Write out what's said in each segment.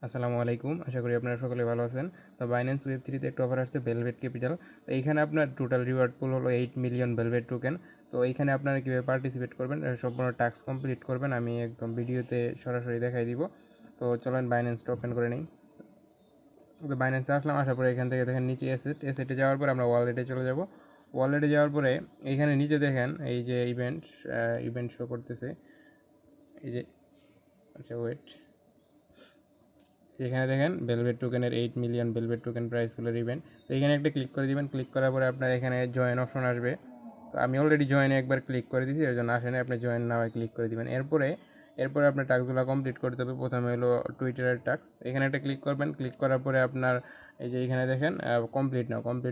আসসালামু আলাইকুম, আশা করি আপনারা সকলে ভালো আছেন। তো বাইন্যান্স ওয়েব থ্রিতে একটা অফার আসছে ভেলভেট ক্যাপিটাল। তো এইখানে আপনার টোটাল রিওয়ার্ড পুল হলো 8 মিলিয়ন ভেলভেট টোকেন। তো এইখানে আপনারা কীভাবে পার্টিসিপেট করবেন, সম্পূর্ণ টাস্ক কমপ্লিট করবেন, আমি একদম ভিডিওতে সরাসরি দেখাই দিব। তো চলেন বাইন্যান্সটা ওপেন করে নিই। তো বাইন্যান্সে আসলাম, আসার পরে এখান থেকে দেখেন নিচে এসেটে যাওয়ার পরে আমরা ওয়ালেটে চলে যাব। ওয়ালেটে যাওয়ার পরে এইখানে নিচে দেখেন এই যে ইভেন্ট শো করতেছে, এই যে, আচ্ছা ওয়েট, এখানে দেখেন ভেলভেট টোকেনের 8 মিলিয়ন ভেলভেট টোকেন প্রাইসফুলের ইভেন্ট। তো এখানে একটা ক্লিক করে দিবেন। ক্লিক করার পরে আপনার এখানে জয়েন অপশন আসবে। তো আমি অলরেডি জয়েনে একবার ক্লিক করে দিয়েছি, এর জন্য আসেনি, আপনি জয়েন নাওয়ে ক্লিক করে দিবেন। এরপরে আপনার টাস্কগুলো কমপ্লিট করতে হবে। প্রথমে হলো টুইটারের টাস্ক, এখানে একটা ক্লিক করবেন। ক্লিক করার পরে আপনার এই যে এখানে দেখেন কমপ্লিট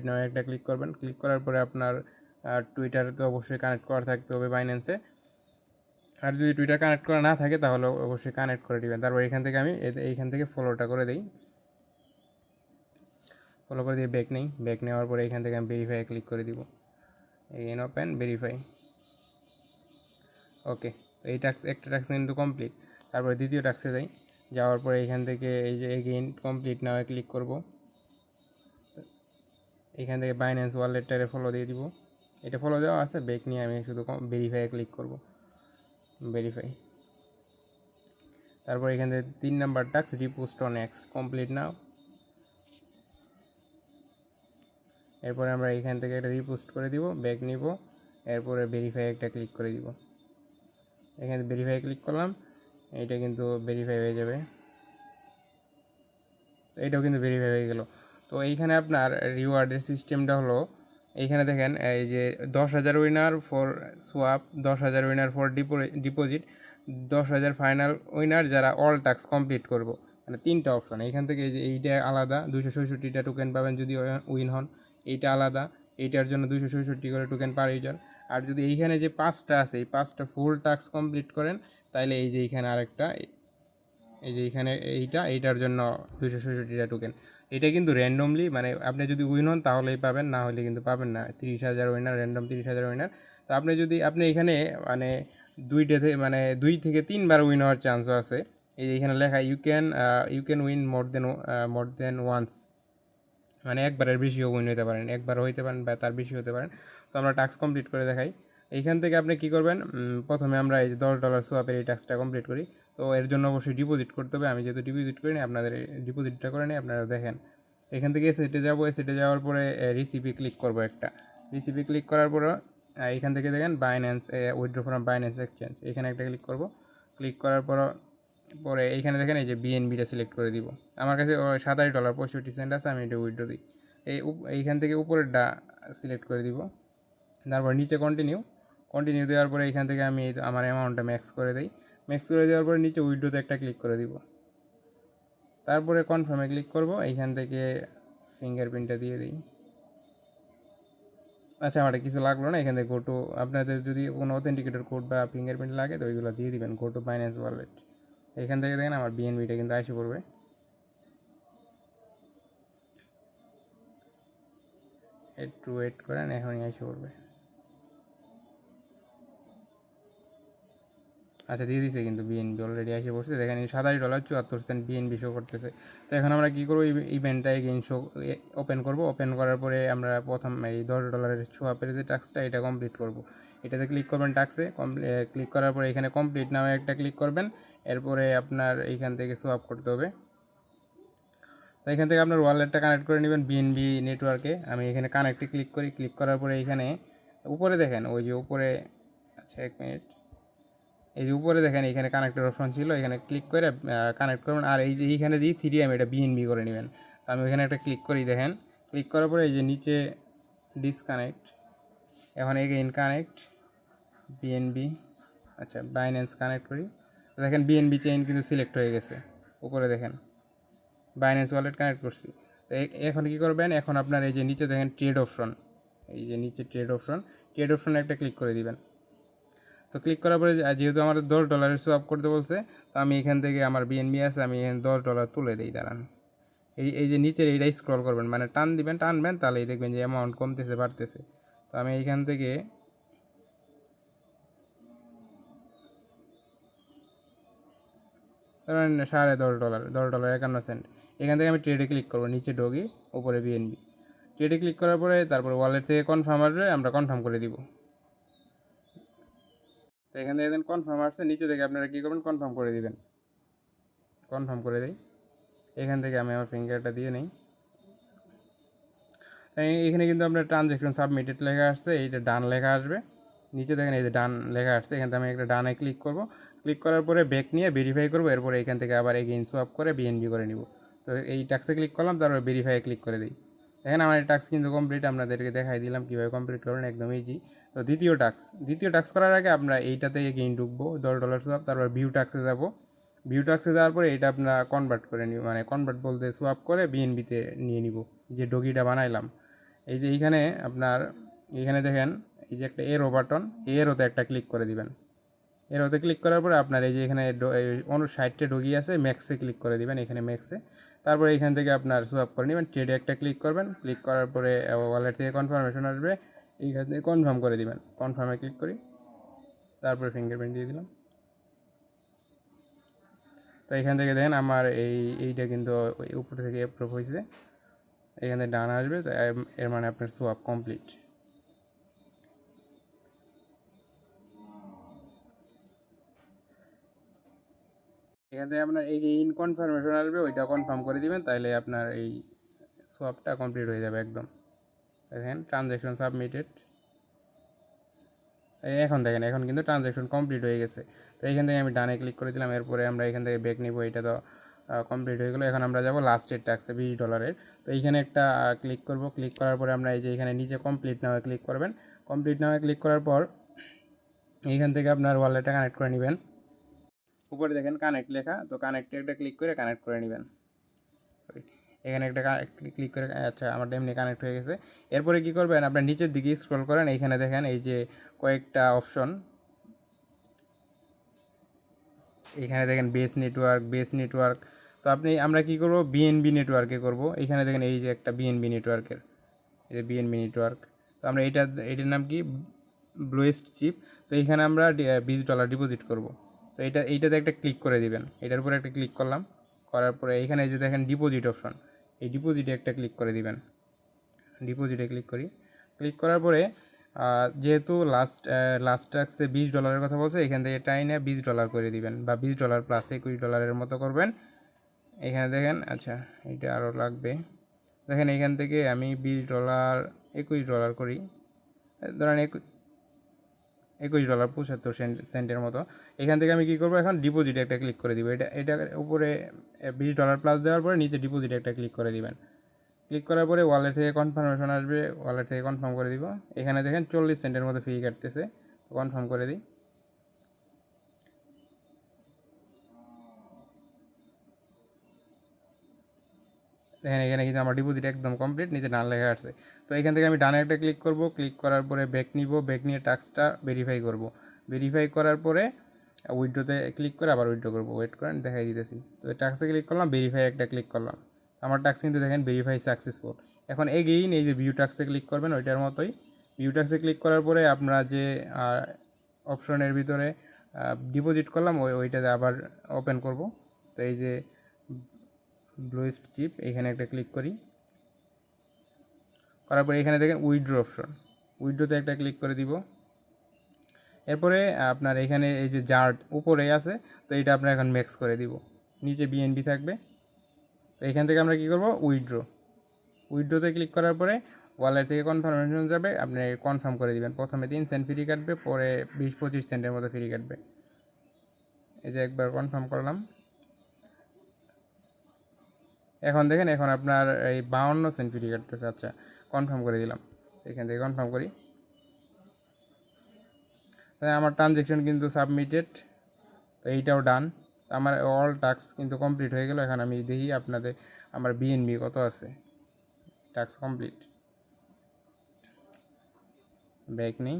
নাও একটা ক্লিক করবেন। ক্লিক করার পরে আপনার টুইটারে তো অবশ্যই কানেক্ট করা থাকতে হবে বাইন্যান্সে। আর যদি টুইটার কানেক্ট করা না থাকে তাহলে অবশ্যই কানেক্ট করে দিবেন। তারপর এখান থেকে আমি এইখান থেকে ফলোটা করে দিই। ফলো করে দিয়ে ব্যাক নেওয়ার পরে এখান থেকে আমি ভেরিফাই ক্লিক করে দিব। Again open verify. ওকে, একটা টাস্ক কিন্তু কমপ্লিট। তারপরে দ্বিতীয় টাস্কে যাওয়ার পরে এখান থেকে এই যে এগেইন কমপ্লিট নাও ক্লিক করব। এখান থেকে বাইন্যান্স ওয়ালেটটারে ফলো দিয়ে দিব। এটা ফলো দেওয়া আছে, ব্যাক নিয়ে আমি শুধু ভেরিফাই ক্লিক করব। ভেরিফাই। তারপর এখান থেকে 3 number task repost on x complete নাও। এরপরে আমরা এখান থেকে একটা রিপোস্ট করে দিব, ব্যাক নিব, এরপরে ভেরিফাই একটা ক্লিক করে দিব। এখানে ভেরিফাই ক্লিক করলাম, এইটা কিন্তু ভেরিফাই হয়ে যাবে। এইটাও কিন্তু ভেরিফাই হয়ে গেল। তো এইখানে আপনার রিওয়ার্ডের সিস্টেমটা হলো, এইখানে দেখেন এই যে 10,000 winner for swap, 10,000 winner for deposit, 10,000 final winner যারা অল টাস্ক কমপ্লিট করবো। মানে 3টা অপশন এইখান থেকে, এই যে এইটা আলাদা 266টা টোকেন পাবেন যদি উইন হন, এইটা আলাদা, এইটার জন্য 266 করে টোকেন পার ইউজার। আর যদি এইখানে যে 5টা আছে, এই 5টা ফুল টাস্ক কমপ্লিট করেন, তাইলে এই যে এইখানে আরেকটা, এই যে এইখানে এইটার জন্য 266টা টোকেন। এটা কিন্তু র্যান্ডমলি, মানে আপনি যদি উইন হন তাহলেই পাবেন, না হলে কিন্তু পাবেন না। 30,000 উইনার, র্যান্ডম 30,000 উইনার। তো আপনি এখানে মানে 2 থেকে 3 বার উইন হওয়ার চান্সও আছে। এই যে এখানে লেখা you can win more than once, মানে একবারের বেশিও উইন হতে পারেন, একবার হইতে পারেন বা তার বেশি হতে পারেন। তো আমরা টাস্ক কমপ্লিট করে দেখাই। এইখান থেকে আপনি কী করবেন, প্রথমে আমরা এই যে $10 সোয়াপের এই টাস্কটা কমপ্লিট করি। তো এর জন্য অবশ্যই ডিপোজিট করতে হবে। আমি যেহেতু ডিপোজিট করি না, আপনাদের ডিপোজিটটা করে নিই, আপনারা দেখেন। এখান থেকে এসেটে যাওয়ার পরে রিসিপি ক্লিক করব একটা। রিসিপি ক্লিক করার পরে এখান থেকে দেখেন Binance withdraw from Binance exchange, এখানে একটা ক্লিক করব। ক্লিক করার পরে এইখানে দেখেন এই যে বিএনবিটা সিলেক্ট করে দিব। আমার কাছে $27.65 আছে, আমি এটা উইথড্র দিই। এইখান থেকে উপরেরটা সিলেক্ট করে দিব। তারপর নিচে কন্টিনিউ দেওয়ার পরে এইখান থেকে আমি আমার অ্যামাউন্টটা ম্যাক্স করে দিই। ম্যাক্স করে দেওয়ার পরে নিচে উইথড্রোতে একটা ক্লিক করে দিব। তারপরে কনফার্মে ক্লিক করব। এইখান থেকে ফিঙ্গারপ্রিন্টটা দিয়ে দিই। আচ্ছা, আমার কিছু লাগলো না। এখান থেকে আপনাদের যদি কোনো অথেন্টিকেটর কোড বা ফিঙ্গারপ্রিন্ট লাগে তো ওইগুলো দিয়ে দিবেন। গো টু বাইন্যান্স ওয়ালেট, এখান থেকে দেখেন আমার বিএনবিটা কিন্তু এসে পড়বে। একটু ওয়েট করেন, এখনই এসে পড়বে। আচ্ছা, দিয়ে দিছে কিন্তু বিএনবি অলরেডি এসে পড়ছে। দেখেন $27.74 বিএনবি শো করতেছে। তো এখন আমরা কী করবো, ইভেন্টটা এগেইন ওপেন করব। ওপেন করার পরে আমরা প্রথম এই $10 সোয়াপের যে টাস্কটা এটা কমপ্লিট করব। এটাতে ক্লিক করবেন, টাস্কে ক্লিক করার পরে এখানে কমপ্লিট নামে একটা ক্লিক করবেন। এরপরে আপনার এইখান থেকে সোয়াপ করতে হবে। তো এখান থেকে আপনার ওয়ালেটটা কানেক্ট করে নেবেন বিএনবি নেটওয়ার্কে। আমি এখানে কানেক্টে ক্লিক করি। ক্লিক করার পরে এখানে উপরে দেখেন, ওই যে উপরে, আচ্ছা 1 মিনিট, এই যে উপরে দেখেন এখানে কানেক্টের অপশন ছিল, এখানে ক্লিক করে কানেক্ট করবেন। আর এই যে এইখানে দিয়ে 3M এটা বিএনবি করে নেবেন। তো আমি এখানে একটা ক্লিক করি, দেখেন ক্লিক করার পরে এই যে নিচে ডিসকানেক্ট, এখন এগেইন কানেক্ট বিএনবি, আচ্ছা বাইন্যান্স কানেক্ট করি। দেখেন বিএনবি চেইন কিন্তু সিলেক্ট হয়ে গেছে। উপরে দেখেন বাইন্যান্স ওয়ালেট কানেক্ট করছি। তো এখন কী করবেন, এখন আপনার এই যে নিচে দেখেন ট্রেড অপশন, এই যে নিচে ট্রেড অপশনে একটা ক্লিক করে দিবেন। তো ক্লিক করার পরে যেহেতু আমাদের $10 সোয়াপ করতে বলছে, তো আমি এখান থেকে আমার বিএনবি আছে, আমি এখানে $10 তুলে দিই। দাঁড়ান, এই যে নিচের এইটাই স্ক্রল করবেন, মানে টানবেন, তাহলেই দেখবেন যে অ্যামাউন্ট কমতেছে বাড়তেছে। তো আমি এইখান থেকে ধরেন $10.5, $10.51। এখান থেকে আমি ট্রেডে ক্লিক করবো, নিচে ডগি, উপরে বিএনবি। ট্রেডে ক্লিক করার পরে তারপরে ওয়ালেট থেকে কনফার্ম আসবে, আমরা কনফার্ম করে দিব। তো এখান থেকে দেন কনফার্ম আসছে, নিচে থেকে আপনারা কী করবেন, কনফার্ম করে দিবেন। কনফার্ম করে দিই। এখান থেকে আমি আমার ফিঙ্গারটা দিয়ে নিই। এখানে কিন্তু আপনার ট্রানজ্যাকশন সাবমিটেড লেখা আসছে, এইটা ডান লেখা আসবে। নিচে দেখেন এই যে ডান লেখা আসছে, এখান থেকে আমি একটা ডানে ক্লিক করব। ক্লিক করার পরে ব্যাক নিয়ে ভেরিফাই করবো, এরপরে এখান থেকে আবার এগেইন সোয়াপ করে বিএনবি করে নিব। তো এই টাস্কে ক্লিক করলাম, তারপর ভেরিফাই ক্লিক করে দিই। দেখেন আমার এই টাস্ক কিন্তু কমপ্লিট, আপনাদেরকে দেখাই দিলাম কীভাবে কমপ্লিট করবেন, একদম ইজি। তো দ্বিতীয় টাস্ক করার আগে আমরা এইটাতে এগেইন ঢুকবো, $10 সোয়াপ, তারপর ভিউ টাস্কে যাব। ভিউ টাস্কে যাওয়ার পরে এটা আপনারা কনভার্ট করে নিব, মানে কনভার্ট বলতে সোয়াপ করে বিএনবিতে নিয়ে নিব, যে ডগিটা বানাইলাম। এই যে এইখানে আপনার, এইখানে দেখেন এই যে একটা এরো বাটন, এরোতে একটা ক্লিক করে দিবেন। এরোতে ক্লিক করার পরে আপনার এই যে এখানে 59টা ডগি আছে, ম্যাক্সে ক্লিক করে দিবেন, এখানে ম্যাক্সে। তারপরে এখান থেকে আপনার সোয়াপ করে নেবেন, ট্রেডে একটা ক্লিক করবেন। ক্লিক করার পরে ওয়ালেট থেকে কনফার্মেশন আসবে, এইখান থেকে কনফার্ম করে দিবেন। কনফার্মে ক্লিক করি, তারপরে ফিঙ্গারপ্রিন্ট দিয়ে দিলাম। তো এখান থেকে দেখেন আমার এইটা কিন্তু উপর থেকে অ্যাপ্রুভ হয়েছে, এখানে ডান আসবে। তো এর মানে আপনার সোয়াপ কমপ্লিট। এখান থেকে আপনার এই যে ইন কনফার্মেশন আসবে, ওইটা কনফার্ম করে দিবেন, তাহলে আপনার এই সোয়াপটা কমপ্লিট হয়ে যাবে একদম। দেখেন ট্রানজ্যাকশন সাবমিটেড, এখন দেখেন এখন কিন্তু ট্রানজ্যাকশন কমপ্লিট হয়ে গেছে। তো এইখান থেকে আমি ডানে ক্লিক করে দিলাম, এরপরে আমরা এখান থেকে ব্যাক নিব। এটা তো কমপ্লিট হয়ে গেলো। এখন আমরা যাব লাস্টের ট্যাক্সে $20। তো এইখানে একটা ক্লিক করব। ক্লিক করার পরে আমরা এই যে এখানে নিচে কমপ্লিট নামে ক্লিক করবেন। কমপ্লিট নামে ক্লিক করার পর এইখান থেকে আপনার ওয়ালেটটা কানেক্ট করে নেবেন। উপরে দেখেন কানেক্ট লেখা, তো কানেক্টে একটা ক্লিক করে কানেক্ট করে নেবেন। সরি, এখানে একটা ক্লিক করে, আচ্ছা আমার এমনি কানেক্ট হয়ে গেছে। এরপরে কী করবেন, আপনার নিচের দিকে স্ক্রল করেন, এইখানে দেখেন এই যে কয়েকটা অপশন, এখানে দেখেন বেস নেটওয়ার্ক। তো আমরা কী করব, বিএনবি নেটওয়ার্কে করব। এখানে দেখেন এই যে একটা বিএনবি নেটওয়ার্কের, এই যে বিএনবি নেটওয়ার্ক। তো আমরা এটার নাম কি, ব্লুয়েস্ট চিপ। তো এইখানে আমরা $20 ডিপোজিট করব। তো এইটাতে একটা ক্লিক করে দিবেন, এটার উপরে একটা ক্লিক করলাম। করার পরে এইখানে এই যে দেখেন ডিপোজিট অপশন, এই ডিপোজিটে একটা ক্লিক করে দিবেন। ডিপোজিটে ক্লিক করি। ক্লিক করার পরে যেহেতু লাস্ট ট্যাক্সে $20 কথা বলছে, এখান থেকে টাইনে $20 করে দিবেন, বা $20 প্লাস $21 মতো করবেন। এখানে দেখেন, আচ্ছা এটা আরও লাগবে। দেখেন এখান থেকে আমি $20 $21 করি, ধরেন $21.75 মতো। এখান থেকে আমি কী করবো, এখন ডিপোজিটে একটা ক্লিক করে দিব। এটার উপরে $20 প্লাস দেওয়ার পরে নিচে ডিপোজিটে একটা ক্লিক করে দিবেন। ক্লিক করার পরে ওয়ালেট থেকে কনফার্মেশন আসবে, ওয়ালেট থেকে কনফার্ম করে দিব। এখানে দেখেন 40 সেন্টের মতো ফি কাটতেছে, কনফার্ম করে দিই। দেখেন এখানে কিন্তু আমার ডিপোজিট একদম কমপ্লিট, নিচে ডান লেখা আসছে। তো এখান থেকে আমি ডানে একটা ক্লিক করব। ক্লিক করার পরে ব্যাক নিব, ব্যাক নিয়ে টাস্কটা ভেরিফাই করব। ভেরিফাই করার পরে উইড্রোতে ক্লিক করে আবার উইড্রো করবো, ওয়েট করেন দেখাই দিতেছি। তো টাস্কে ক্লিক করলাম, ভেরিফাই একটা ক্লিক করলাম, আমার টাস্ক কিন্তু দেখেন ভেরিফাই সাকসেসফুল। এখন এগেইন এই যে ভিউ টাস্কে ক্লিক করবেন, ওইটার মতোই ভিউ টাস্কে ক্লিক করার পরে আপনারা যে অপশনের ভিতরে ডিপোজিট করলাম, ওইটাতে আবার ওপেন করব। তো এই যে ব্লুয়েস্ট চিপ, এখানে একটা ক্লিক করি। করার পরে এখানে দেখেন উইথড্র অপশন, উইথড্রোতে একটা ক্লিক করে দিব। এরপরে আপনার এখানে এই যে জার্ট উপরে আছে, তো এটা আপনার এখন ম্যাক্স করে দিব, নিচে বিএনবি থাকবে। তো এখান থেকে আমরা কী করব, উইথড্রোতে ক্লিক করার পরে ওয়ালেট থেকে কনফার্মেশন যাবে, আপনি কনফার্ম করে দিবেন। প্রথমে 3 সেন্ট ফ্রি কাটবে, পরে 20-25 সেন্টের মতো ফ্রি কাটবে। এই যে একবার কনফার্ম করলাম। এখন দেখেন এখন আপনার এই 52 সেন্ট ফ্রি কাটতেছে। আচ্ছা কনফার্ম করে দিলাম, এখান থেকে কনফার্ম করি। আমার ট্রানজ্যাকশন কিন্তু সাবমিটেড, তো এইটাও ডান। আমার অল টাস্ক কিন্তু কমপ্লিট হয়ে গেল। এখন আমি দেখি আপনাদের আমার বিএনবি কত আছে। টাস্ক কমপ্লিট, ব্যাক নেই,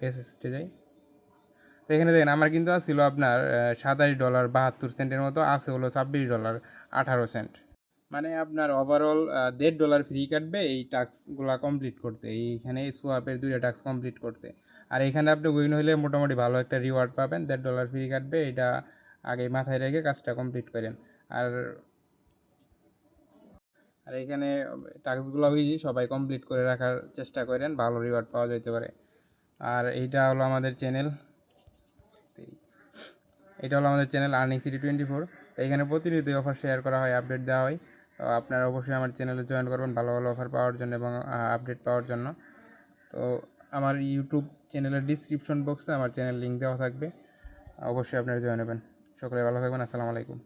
এসএসটে যাই। তো এখানে দেখেন আমার কিন্তু ছিল আপনার $27.72 মতো, আছে হলো $26.18। মানে আপনার ওভারঅল $1.5 ফ্রি কাটবে এই টাস্কগুলো কমপ্লিট করতে, এইখানে সোয়াপের 2টা টাস্ক কমপ্লিট করতে। আর এখানে আপনি উইন হলে মোটামুটি ভালো একটা রিওয়ার্ড পাবেন, $1.5 ফ্রি কাটবে। এটা আগে মাথায় রেখে কাজটা কমপ্লিট করেন। আর আর এখানে টাস্কগুলো ইজি, সবাই কমপ্লিট করে রাখার চেষ্টা করেন, ভালো রিওয়ার্ড পাওয়া যেতে পারে। আর এটা হলো আমাদের চ্যানেল আর্নিং সিটি 24। তো এখানে প্রতিনিয়ত অফার শেয়ার করা হয়, আপডেট দেওয়া হয়। তো আপনারা অবশ্যই আমার চ্যানেলে জয়েন করবেন ভালো ভালো অফার পাওয়ার জন্য এবং আপডেট পাওয়ার জন্য। তো আমার ইউটিউব চ্যানেলের ডিসক্রিপশন বক্সে আমার চ্যানেল লিঙ্ক দেওয়া থাকবে, অবশ্যই আপনারা জয়েন হবেন। সকলে ভালো থাকবেন, আসসালামু আলাইকুম।